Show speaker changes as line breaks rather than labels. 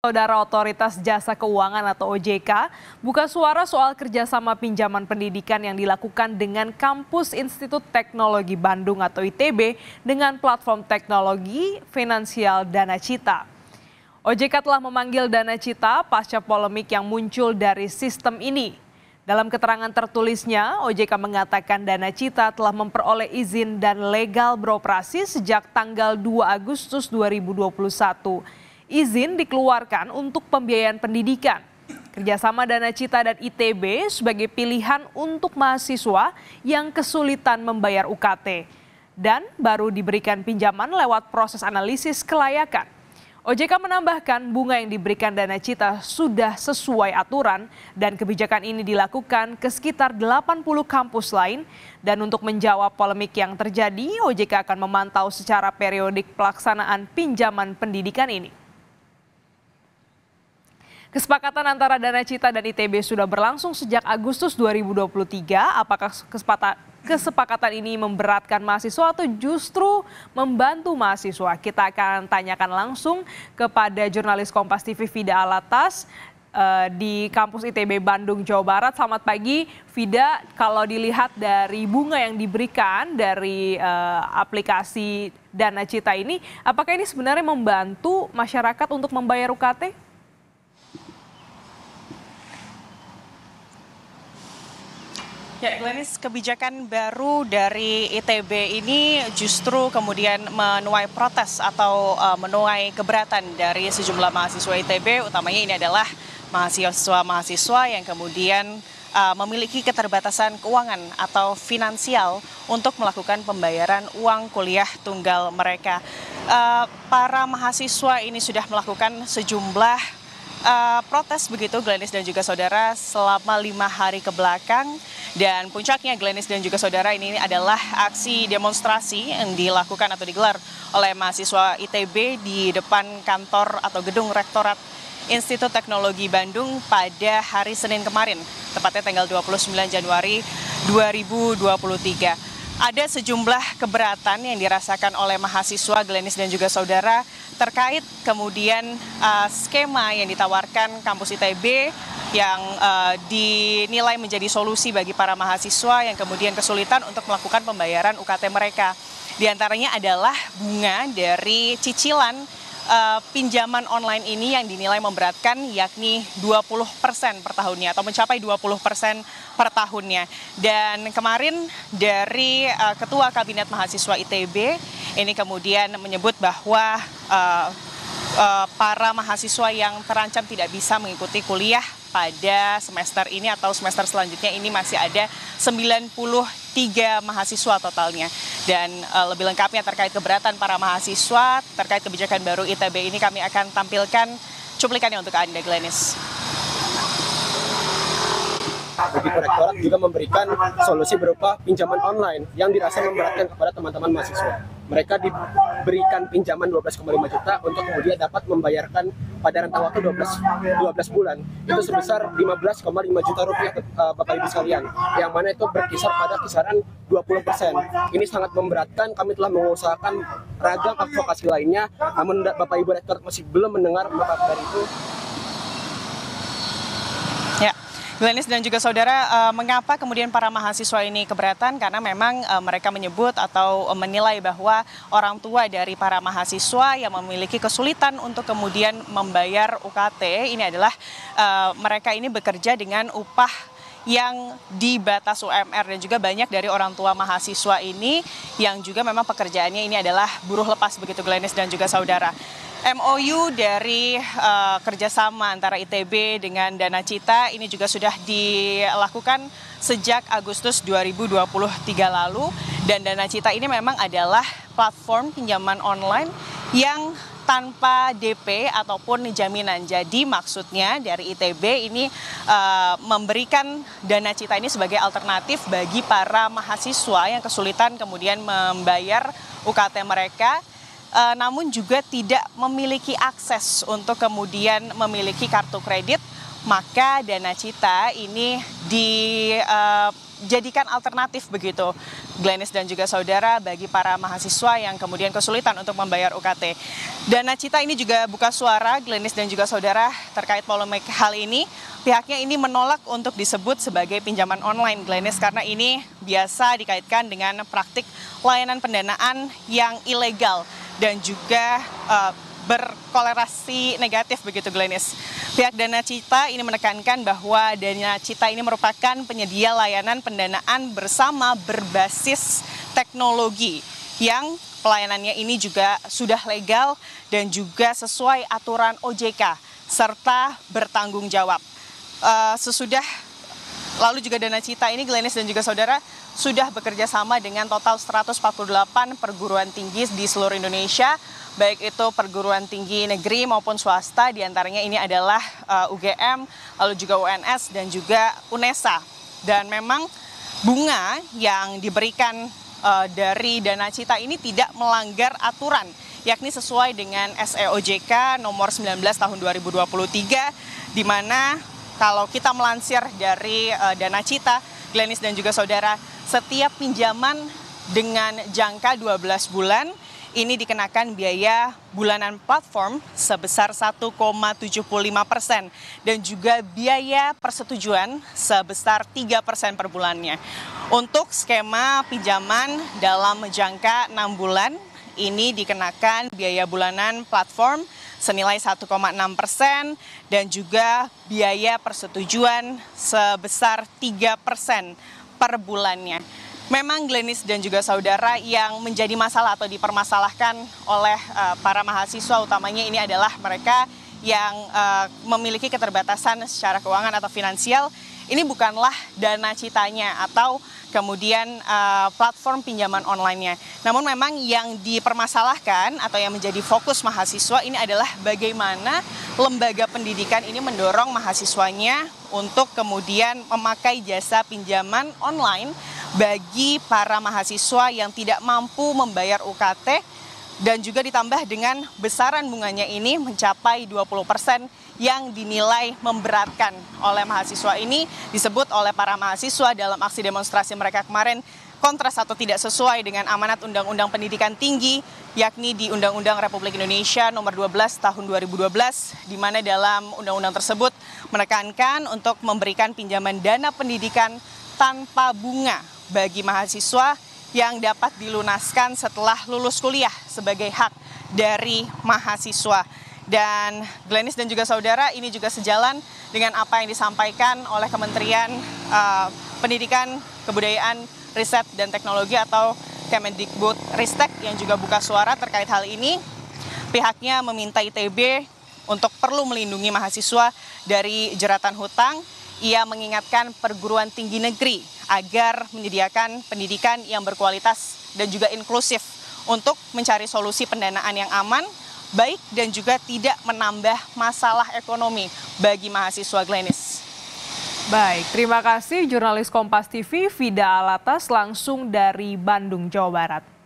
Saudara Otoritas Jasa Keuangan atau OJK buka suara soal kerjasama pinjaman pendidikan yang dilakukan dengan Kampus Institut Teknologi Bandung atau ITB dengan platform teknologi finansial Danacita. OJK telah memanggil Danacita pasca polemik yang muncul dari sistem ini. Dalam keterangan tertulisnya, OJK mengatakan Danacita telah memperoleh izin dan legal beroperasi sejak tanggal 2 Agustus 2021. Izin dikeluarkan untuk pembiayaan pendidikan. Kerjasama Danacita dan ITB sebagai pilihan untuk mahasiswa yang kesulitan membayar UKT dan baru diberikan pinjaman lewat proses analisis kelayakan. OJK menambahkan bunga yang diberikan Danacita sudah sesuai aturan dan kebijakan ini dilakukan ke sekitar 80 kampus lain. Dan untuk menjawab polemik yang terjadi, OJK akan memantau secara periodik pelaksanaan pinjaman pendidikan ini. Kesepakatan antara Danacita dan ITB sudah berlangsung sejak Agustus 2023. Apakah kesepakatan ini memberatkan mahasiswa atau justru membantu mahasiswa? Kita akan tanyakan langsung kepada jurnalis Kompas TV Fida Alatas di kampus ITB Bandung, Jawa Barat. Selamat pagi, Fida. Kalau dilihat dari bunga yang diberikan dari aplikasi Danacita ini, apakah ini sebenarnya membantu masyarakat untuk membayar UKT?
Ya, Glenis, kebijakan baru dari ITB ini justru kemudian menuai protes atau menuai keberatan dari sejumlah mahasiswa ITB, utamanya ini adalah mahasiswa-mahasiswa yang kemudian memiliki keterbatasan keuangan atau finansial untuk melakukan pembayaran uang kuliah tunggal mereka. Para mahasiswa ini sudah melakukan sejumlah protes begitu, Glenis dan juga saudara, selama 5 hari ke belakang. Dan puncaknya, Glenis dan juga saudara, ini adalah aksi demonstrasi yang dilakukan atau digelar oleh mahasiswa ITB di depan kantor atau gedung Rektorat Institut Teknologi Bandung pada hari Senin kemarin, tepatnya tanggal 29 Januari 2023. Ada sejumlah keberatan yang dirasakan oleh mahasiswa, Glenis dan juga saudara, terkait kemudian skema yang ditawarkan kampus ITB yang dinilai menjadi solusi bagi para mahasiswa yang kemudian kesulitan untuk melakukan pembayaran UKT mereka. Di antaranya adalah bunga dari cicilan pinjaman online ini yang dinilai memberatkan, yakni 20% per tahunnya atau mencapai 20% per tahunnya. Dan kemarin dari Ketua Kabinet Mahasiswa ITB ini kemudian menyebut bahwa para mahasiswa yang terancam tidak bisa mengikuti kuliah pada semester ini atau semester selanjutnya ini masih ada 93 mahasiswa totalnya. Dan lebih lengkapnya terkait keberatan para mahasiswa terkait kebijakan baru ITB ini kami akan tampilkan cuplikannya untuk Anda, Glenis.
Begitu Rektorat juga memberikan solusi berupa pinjaman online yang dirasa memberatkan kepada teman-teman mahasiswa. Mereka diberikan pinjaman 12,5 juta untuk kemudian dapat membayarkan pada rentang waktu 12 bulan. Itu sebesar 15,5 juta rupiah Bapak Ibu sekalian. Yang mana itu berkisar pada kisaran 20%. Ini sangat memberatkan, kami telah mengusahakan ragam advokasi lainnya, namun Bapak Ibu Rektorat masih belum mendengar maka dari itu.
Ya. Glenis dan juga saudara, mengapa kemudian para mahasiswa ini keberatan? Karena memang mereka menyebut atau menilai bahwa orang tua dari para mahasiswa yang memiliki kesulitan untuk kemudian membayar UKT ini adalah mereka ini bekerja dengan upah yang di batas UMR, dan juga banyak dari orang tua mahasiswa ini yang juga memang pekerjaannya ini adalah buruh lepas begitu, Glenis dan juga saudara. MOU dari kerjasama antara ITB dengan Danacita ini juga sudah dilakukan sejak Agustus 2023 lalu, dan Danacita ini memang adalah platform pinjaman online yang tanpa DP ataupun jaminan. Jadi maksudnya dari ITB ini memberikan Danacita ini sebagai alternatif bagi para mahasiswa yang kesulitan kemudian membayar UKT mereka, namun juga tidak memiliki akses untuk kemudian memiliki kartu kredit maka Dana Cita ini dijadikan alternatif begitu, Glenis dan juga saudara, bagi para mahasiswa yang kemudian kesulitan untuk membayar UKT. Dana Cita ini juga buka suara, Glenis dan juga saudara, terkait polemik hal ini. Pihaknya ini menolak untuk disebut sebagai pinjaman online, Glenis, karena ini biasa dikaitkan dengan praktik layanan pendanaan yang ilegal dan juga berkolerasi negatif begitu, Glenis. Pihak Dana Cita ini menekankan bahwa Dana Cita ini merupakan penyedia layanan pendanaan bersama berbasis teknologi yang pelayanannya ini juga sudah legal dan juga sesuai aturan OJK serta bertanggung jawab. Lalu juga Dana Cita ini, Glenis dan juga saudara, sudah bekerja sama dengan total 148 perguruan tinggi di seluruh Indonesia, baik itu perguruan tinggi negeri maupun swasta, diantaranya ini adalah UGM, lalu juga UNS dan juga UNESA. Dan memang bunga yang diberikan dari Dana Cita ini tidak melanggar aturan, yakni sesuai dengan SE OJK nomor 19 tahun 2023, di mana kalau kita melansir dari Dana Cita, Glenis dan juga saudara, setiap pinjaman dengan jangka 12 bulan ini dikenakan biaya bulanan platform sebesar 1,75% dan juga biaya persetujuan sebesar 3% per bulannya. Untuk skema pinjaman dalam jangka 6 bulan ini dikenakan biaya bulanan platform senilai 1,6% dan juga biaya persetujuan sebesar 3% per bulannya. Memang Glenis dan juga saudara, yang menjadi masalah atau dipermasalahkan oleh para mahasiswa utamanya ini adalah mereka yang memiliki keterbatasan secara keuangan atau finansial. Ini bukanlah Dana Citanya atau kemudian platform pinjaman online-nya. Namun memang yang dipermasalahkan atau yang menjadi fokus mahasiswa ini adalah bagaimana lembaga pendidikan ini mendorong mahasiswanya untuk kemudian memakai jasa pinjaman online bagi para mahasiswa yang tidak mampu membayar UKT, dan juga ditambah dengan besaran bunganya ini mencapai 20% yang dinilai memberatkan oleh mahasiswa. Ini disebut oleh para mahasiswa dalam aksi demonstrasi mereka kemarin kontras atau tidak sesuai dengan amanat Undang-Undang Pendidikan Tinggi, yakni di Undang-Undang Republik Indonesia nomor 12 tahun 2012, di mana dalam undang-undang tersebut menekankan untuk memberikan pinjaman dana pendidikan tanpa bunga bagi mahasiswa yang dapat dilunaskan setelah lulus kuliah sebagai hak dari mahasiswa. Dan Glenis dan juga saudara, ini juga sejalan dengan apa yang disampaikan oleh Kementerian Pendidikan, Kebudayaan, Riset, dan Teknologi atau Kemendikbud-Ristek yang juga buka suara terkait hal ini. Pihaknya meminta ITB untuk perlu melindungi mahasiswa dari jeratan hutang. Ia mengingatkan perguruan tinggi negeri agar menyediakan pendidikan yang berkualitas dan juga inklusif untuk mencari solusi pendanaan yang aman, baik dan juga tidak menambah masalah ekonomi bagi mahasiswa, Glenis.
Baik, terima kasih jurnalis Kompas TV Vida Alatas langsung dari Bandung, Jawa Barat.